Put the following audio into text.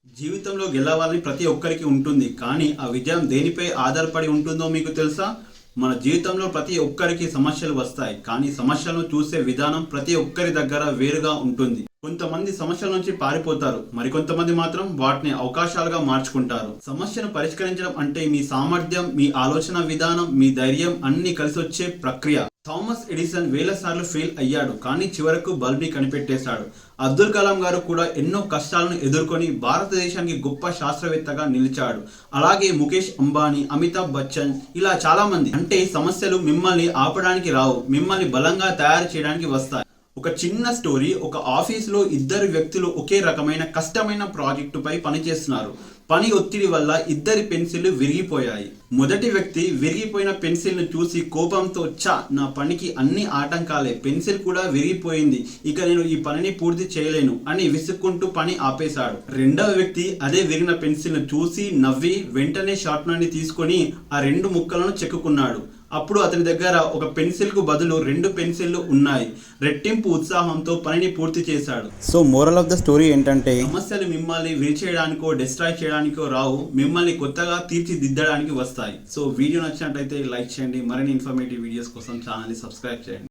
జీవితంలో గెలవాలని ప్రతి ఒక్కరికి ఉంటుంది. కానీ ఆ విజయం దేనిపై ఆధారపడి ఉంటుందో మీకు తెలుసా? మన జీవితంలో ప్రతి ఒక్కరికి సమస్యలు వస్తాయి. కానీ సమస్యలను చూసే విధానం ప్రతి ఒక్కరి దగ్గర వేరుగా ఉంటుంది. కొంతమంది సమస్యల నుంచి పారిపోతారు, మరికొంతమంది మాత్రం వాటిని అవకాశాలుగా మార్చుకుంటారు. సమస్యను పరిష్కరించడం అంటే మీ సామర్థ్యం, మీ ఆలోచన విధానం, మీ ధైర్యం అన్ని కలిసి వచ్చే ప్రక్రియ. థామస్ ఎడిసన్ వేల సార్లు ఫెయిల్ అయ్యాడు, కానీ చివరకు బల్బ్ని కనిపెట్టేశాడు. అబ్దుల్ కలాం గారు కూడా ఎన్నో కష్టాలను ఎదుర్కొని భారతదేశానికి గొప్ప శాస్త్రవేత్తగా నిలిచాడు. అలాగే ముఖేష్ అంబానీ, అమితాబ్ బచ్చన్, ఇలా చాలా మంది. అంటే సమస్యలు మిమ్మల్ని ఆపడానికి రావు, మిమ్మల్ని బలంగా తయారు చేయడానికి వస్తాయి. ఒక చిన్న స్టోరీ. ఒక ఆఫీసులో ఇద్దరు వ్యక్తులు ఒకే రకమైన కష్టమైన ప్రాజెక్టుపై పనిచేస్తున్నారు. పని ఒత్తిడి వల్ల ఇద్దరి పెన్సిళ్లు విరిగిపోయాయి. మొదటి వ్యక్తి విరిగిపోయిన పెన్సిల్ను చూసి కోపంతో, నా పనికి అన్ని ఆటంకాలే, పెన్సిల్ కూడా విరిగిపోయింది, ఇక నేను ఈ పనిని పూర్తి చేయలేను అని విసుక్కుంటూ పని ఆపేశాడు. రెండవ వ్యక్తి అదే విరిగిన పెన్సిల్ను చూసి నవ్వి వెంటనే షార్ప్నర్ని తీసుకొని ఆ రెండు ముక్కలను చెక్కుకున్నాడు. అప్పుడు అతని దగ్గర ఒక పెన్సిల్కు బదులు 2 పెన్సిళ్లు ఉన్నాయి. రెట్టింపు ఉత్సాహంతో పనిని పూర్తి చేశాడు. So moral of the story ఏంటంటే, సమస్యలు మిమ్మల్ని విరిచేయడానికో డిస్ట్రాయ్ చేయడానికో రావు, మిమ్మల్ని కొత్తగా తీర్చిదిద్దడానికి వస్తాయి. సో వీడియో నచ్చినట్లయితే లైక్ చేయండి. మరిన్ని ఇన్ఫర్మేటివ్ వీడియోస్ కోసం ఛానల్ని సబ్స్క్రైబ్ చేయండి.